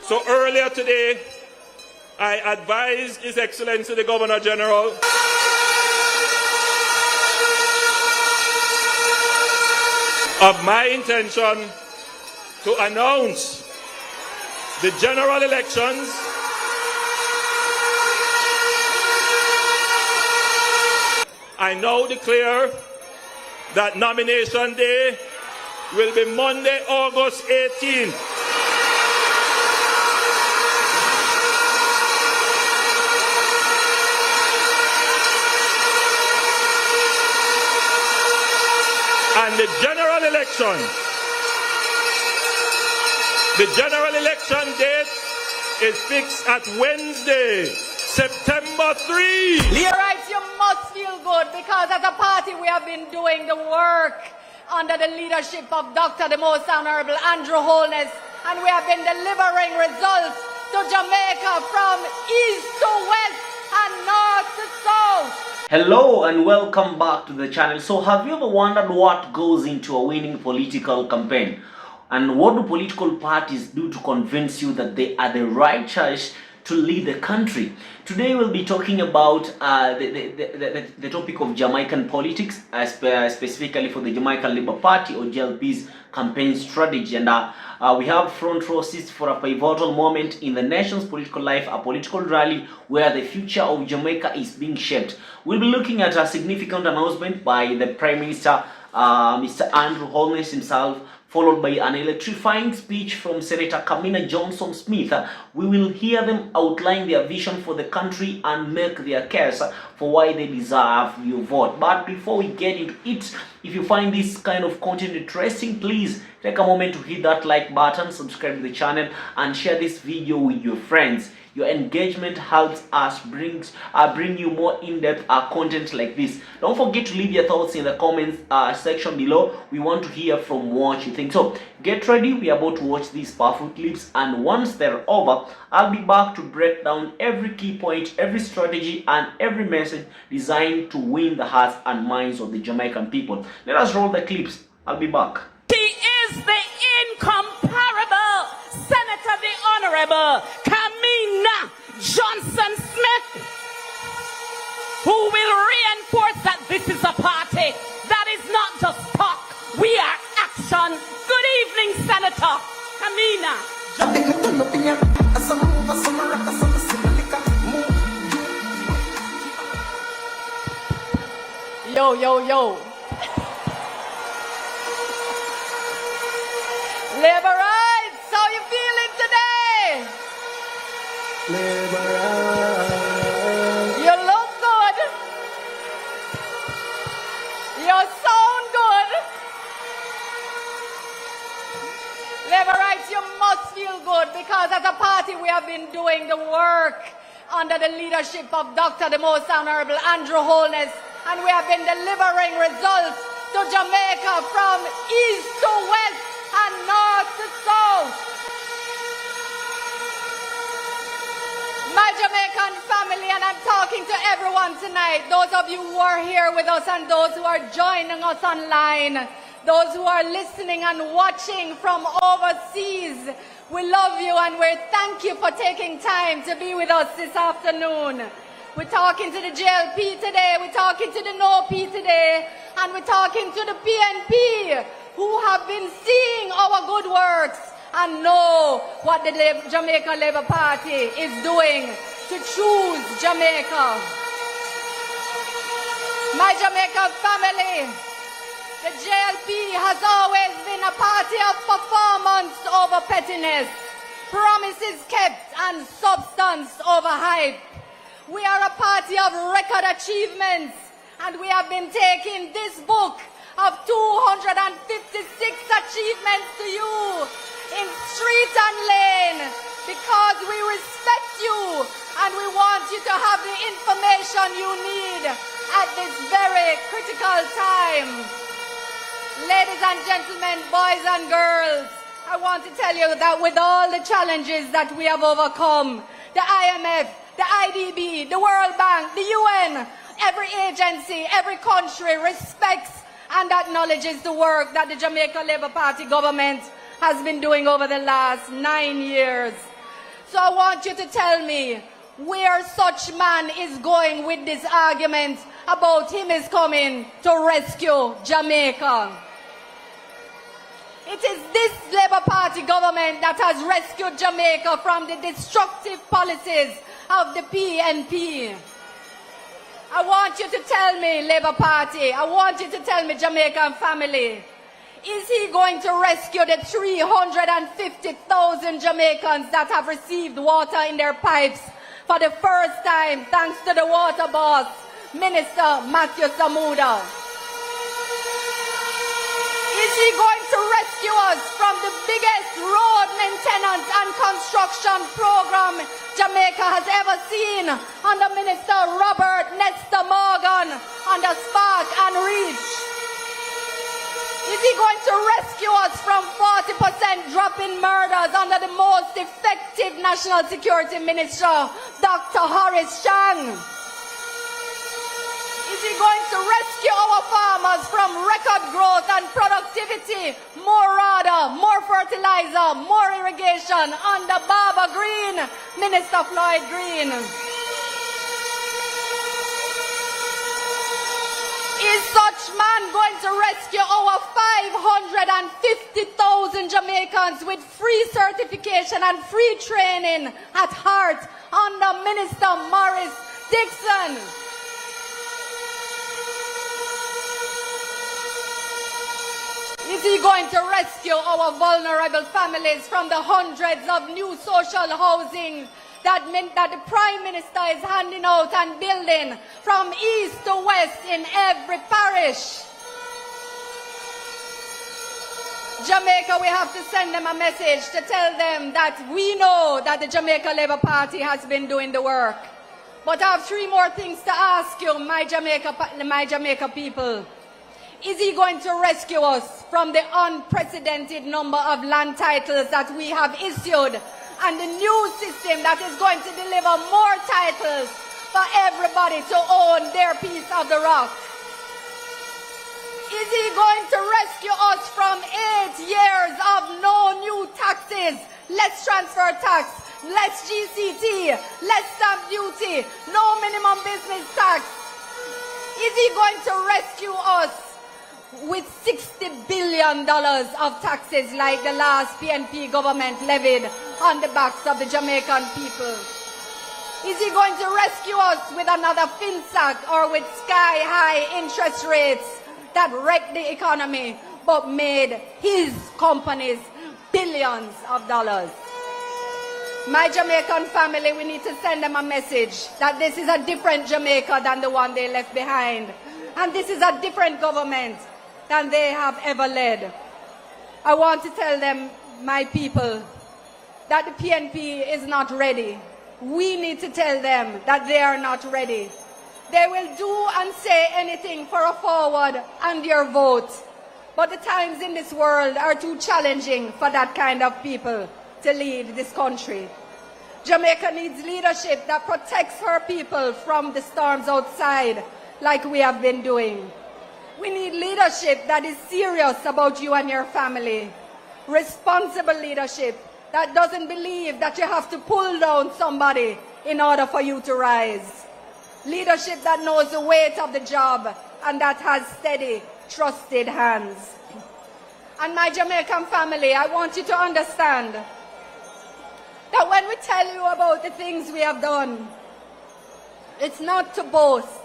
So earlier today, I advised His Excellency the Governor General of my intention to announce the general elections I now declare that nomination day will be Monday, August 18th. And the general election date is fixed at Wednesday, September 3. Learites, you must feel good because as a party we have been doing the work under the leadership of Dr. the Most Honorable Andrew Holness, and we have been delivering results to Jamaica from east to west and north to south. Hello and welcome back to the channel. So have you ever wondered what goes into a winning political campaign? And what do political parties do to convince you that they are the right choice to lead the country? Today we'll be talking about the topic of Jamaican politics, specifically for the Jamaica Labour Party or JLP's campaign strategy. And we have front row seats for a pivotal moment in the nation's political life, a political rally where the future of Jamaica is being shaped. We'll be looking at a significant announcement by the Prime Minister, Mr. Andrew Holness himself, followed by an electrifying speech from Senator Kamina Johnson Smith. We will hear them outline their vision for the country and make their case for why they deserve your vote. But before we get into it, if you find this kind of content interesting, please take a moment to hit that like button, subscribe to the channel, and share this video with your friends. Your engagement helps us bring you more in-depth content like this. Don't forget to leave your thoughts in the comments section below. We want to hear from what you think. So get ready, we are about to watch these powerful clips, and once they're over, I'll be back to break down every key point, every strategy, and every message designed to win the hearts and minds of the Jamaican people. Let us roll the clips. I'll be back. He is the incomparable Senator, the Honorable Kamina Johnson Smith, who will reinforce that this is a party that is not just talk, we are action. Good evening, Senator Kamina. Yo, yo, yo. Laborites, how you feeling today? You look good. You sound good. Laborites, you must feel good because as a party we have been doing the work under the leadership of Dr. the Most Honorable Andrew Holness, and we have been delivering results to Jamaica from east to west and north to south. My Jamaican family, and I'm talking to everyone tonight, those of you who are here with us and those who are joining us online, those who are listening and watching from overseas, we love you and we thank you for taking time to be with us this afternoon. We're talking to the JLP today, we're talking to the NOP today, and we're talking to the PNP, who have been seeing our good works and know what the Jamaica Labour Party is doing to choose Jamaica. My Jamaican family, the JLP has always been a party of performance over pettiness, promises kept and substance over hype. We are a party of record achievements, and we have been taking this book of 256 achievements to you in street and lane because we respect you and we want you to have the information you need at this very critical time. Ladies and gentlemen, boys and girls, I want to tell you that with all the challenges that we have overcome, the IMF, the IDB, the World Bank, the UN, every agency, every country respects and acknowledges the work that the Jamaica Labour Party government has been doing over the last 9 years. So I want you to tell me where such man is going with this argument about him is coming to rescue Jamaica. It is this Labour Party government that has rescued Jamaica from the destructive policies of the PNP. I want you to tell me, Labour Party, I want you to tell me, Jamaican family, is he going to rescue the 350,000 Jamaicans that have received water in their pipes for the first time thanks to the water boss, Minister Matthew Samuda? Is he going to rescue us from the biggest road maintenance and construction program Jamaica has ever seen under Minister Robert Nesta Morgan under Spark and Reach? Is he going to rescue us from 40% drop in murders under the most effective National Security Minister, Dr. Horace Chang? Is he going to rescue our farmers from record growth and productivity, more RADA, more fertilizer, more irrigation under Barbara Green, Minister Floyd Green? Is such man going to rescue our 550,000 Jamaicans with free certification and free training at heart under Minister Maurice Dixon? Is he going to rescue our vulnerable families from the hundreds of new social housing that the Prime Minister is handing out and building from east to west in every parish? Jamaica, we have to send them a message to tell them that we know that the Jamaica Labour Party has been doing the work. But I have three more things to ask you, my Jamaica people. Is he going to rescue us from the unprecedented number of land titles that we have issued and the new system that is going to deliver more titles for everybody to own their piece of the rock? Is he going to rescue us from 8 years of no new taxes, less transfer tax, less GCT, less stamp duty, no minimum business tax? Is he going to rescue us with $60 billion of taxes like the last PNP government levied on the backs of the Jamaican people? Is he going to rescue us with another FinSac or with sky-high interest rates that wrecked the economy but made his companies billions of dollars? My Jamaican family, we need to send them a message that this is a different Jamaica than the one they left behind. And this is a different government than they have ever led. I want to tell them, my people, that the PNP is not ready. We need to tell them that they are not ready. They will do and say anything for a forward and your vote. But the times in this world are too challenging for that kind of people to lead this country. Jamaica needs leadership that protects her people from the storms outside, like we have been doing. We need leadership that is serious about you and your family. Responsible leadership that doesn't believe that you have to pull down somebody in order for you to rise. Leadership that knows the weight of the job and that has steady, trusted hands. And my Jamaican family, I want you to understand that when we tell you about the things we have done, it's not to boast.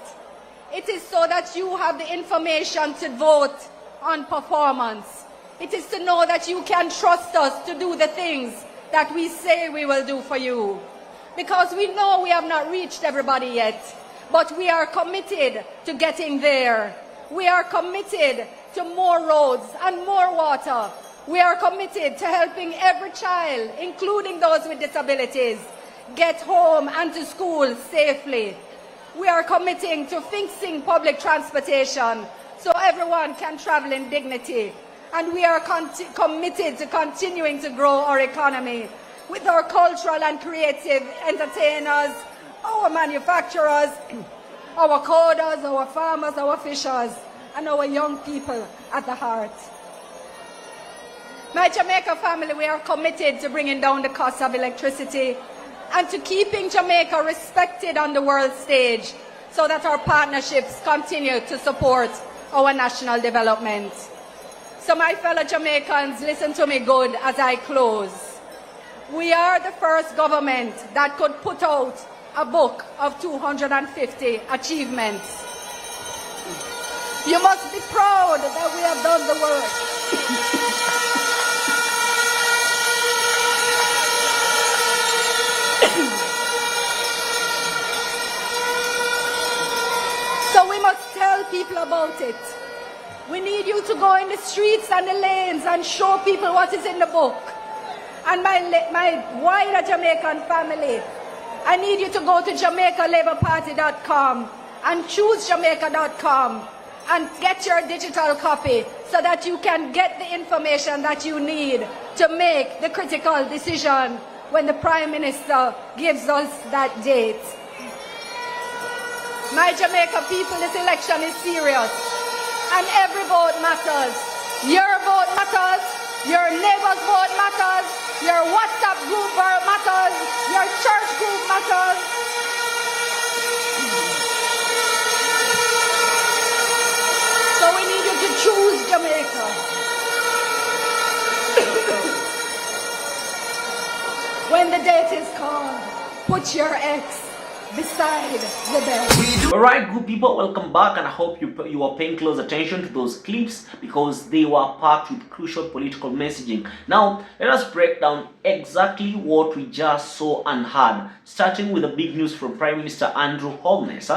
It is so that you have the information to vote on performance. It is to know that you can trust us to do the things that we say we will do for you. Because we know we have not reached everybody yet, but we are committed to getting there. We are committed to more roads and more water. We are committed to helping every child, including those with disabilities, get home and to school safely. We are committing to fixing public transportation so everyone can travel in dignity. And we are committed to continuing to grow our economy with our cultural and creative entertainers, our manufacturers, our coders, our farmers, our fishers, and our young people at the heart. My Jamaica family, we are committed to bringing down the cost of electricity and to keeping Jamaica respected on the world stage so that our partnerships continue to support our national development. So my fellow Jamaicans, listen to me good as I close. We are the first government that could put out a book of 250 achievements. You must be proud that we have done the work. So we must tell people about it. We need you to go in the streets and the lanes and show people what is in the book. And my wider Jamaican family, I need you to go to JamaicaLabourParty.com and choose Jamaica.com and get your digital copy so that you can get the information that you need to make the critical decision when the Prime Minister gives us that date. My Jamaica people, this election is serious and every vote matters. Your vote matters, your neighbor's vote matters, your WhatsApp group vote matters, your church group matters. So we need you to choose Jamaica. When the date is called, put your X beside the bed. Alright, good people, welcome back, and I hope you are paying close attention to those clips because they were packed with crucial political messaging. Now, let us break down exactly what we just saw and heard, starting with the big news from Prime Minister Andrew Holness.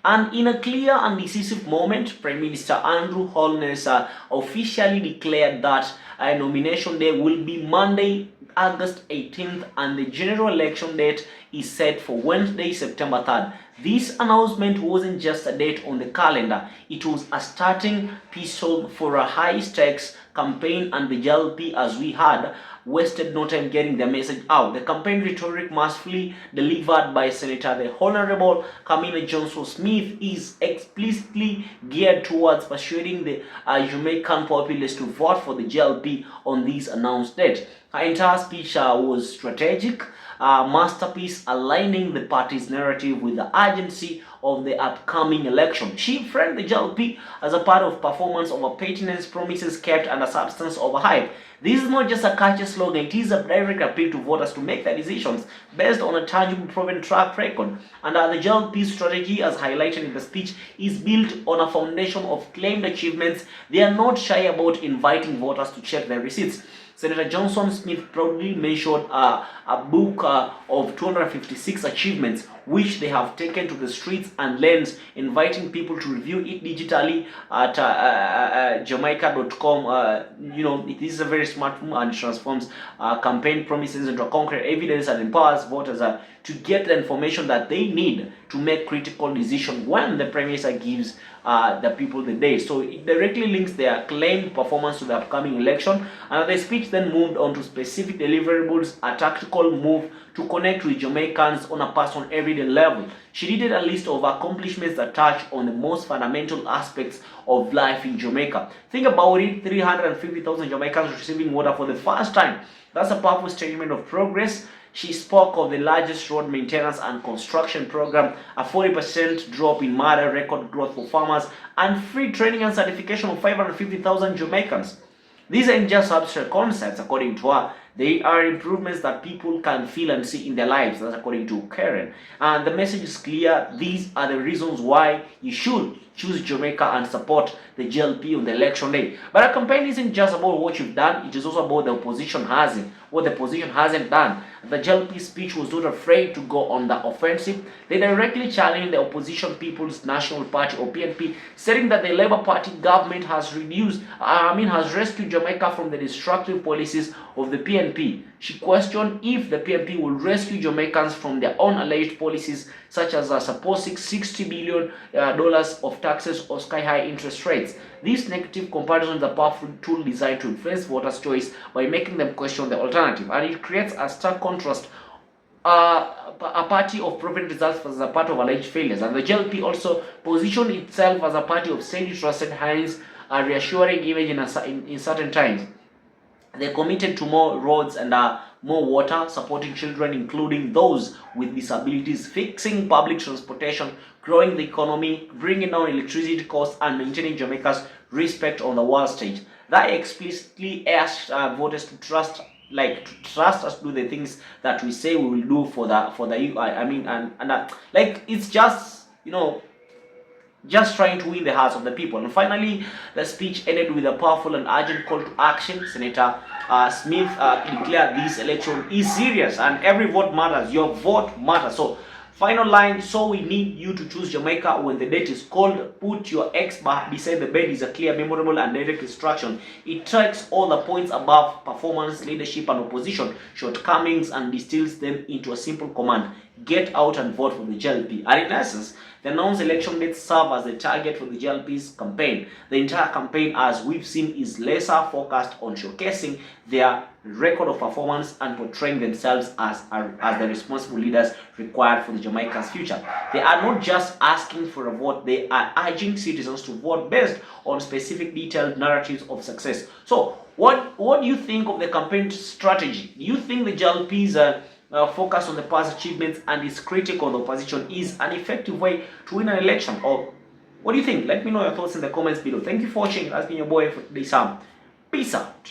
And in a clear and decisive moment, Prime Minister Andrew Holness officially declared that nomination day will be Monday, August 18th, and the general election date is set for Wednesday, September 3rd. This announcement wasn't just a date on the calendar, it was a starting pistol for a high-stakes campaign, and the JLP, as we had, wasted no time getting the message out. The campaign rhetoric masterfully delivered by Senator the Honorable Kamina Johnson Smith is explicitly geared towards persuading the Jamaican populace to vote for the JLP on this announced date. Her entire speech was strategic, masterpiece aligning the party's narrative with the urgency of the upcoming election. She framed the JLP as a part of performance over pettiness, promises kept, and a substance over hype. This is not just a catchy slogan, it is a direct appeal to voters to make their decisions based on a tangible, proven track record. And the JLP's strategy, as highlighted in the speech, is built on a foundation of claimed achievements. They are not shy about inviting voters to check their receipts. Senator Johnson Smith proudly mentioned a book of 256 achievements which they have taken to the streets and lanes, inviting people to review it digitally at Jamaica.com. It is a very smart move and transforms campaign promises into concrete evidence and empowers voters to get the information that they need to make critical decisions when the Prime Minister gives the people the day. So it directly links their claimed performance to the upcoming election, and the speech then moved on to specific deliverables, a tactical move to connect with Jamaicans on a personal everyday level. She did a list of accomplishments that touch on the most fundamental aspects of life in Jamaica. Think about it, 350,000 Jamaicans receiving water for the first time. That's a powerful statement of progress. She spoke of the largest road maintenance and construction program, a 40% drop in murder, record growth for farmers, and free training and certification of 550,000 Jamaicans. These aren't just abstract concepts, according to her. They are improvements that people can feel and see in their lives, that's according to Karen. And the message is clear. These are the reasons why you should choose Jamaica and support the JLP on the election day. But a campaign isn't just about what you've done, it is also about the opposition hasn't, what the opposition hasn't done. The JLP speech was not afraid to go on the offensive. They directly challenged the opposition People's National Party, or PNP, saying that the Labour Party government has rescued Jamaica from the destructive policies of the PNP. She questioned if the PNP will rescue Jamaicans from their own alleged policies, such as a supposed $60 billion of taxes or sky-high interest rates. This negative comparison is a powerful tool designed to influence voters' choice by making them question the alternative, and it creates a stark contrast. A party of proven results as a part of alleged failures, and the JLP also positioned itself as a party of steady, trusted hands, a reassuring image in certain times. They're committed to more roads and more water, supporting children, including those with disabilities, fixing public transportation, growing the economy, bringing down electricity costs, and maintaining Jamaica's respect on the world stage. That explicitly asked voters to trust us do the things that we say we will do for the youth. Like, it's just, just trying to win the hearts of the people. And finally, the speech ended with a powerful and urgent call to action. Senator Smith declared this election is serious and every vote matters. Your vote matters. So, final line, so we need you to choose Jamaica when the date is called. Put your X beside the bed is a clear, memorable, and direct instruction. It tracks all the points above: performance, leadership, and opposition shortcomings, and distills them into a simple command: get out and vote for the JLP. And in essence, the announced election dates serve as the target for the JLP's campaign. The entire campaign, as we've seen, is lesser focused on showcasing their record of performance and portraying themselves as the responsible leaders required for the Jamaica's future. They are not just asking for a vote, they are urging citizens to vote based on specific detailed narratives of success. So, what do you think of the campaign strategy? Do you think the JLP's focus on the past achievements and its critique on the opposition is an effective way to win an election? Or what do you think? Let me know your thoughts in the comments below. Thank you for watching. It has been your boy for today, Sam. Peace out.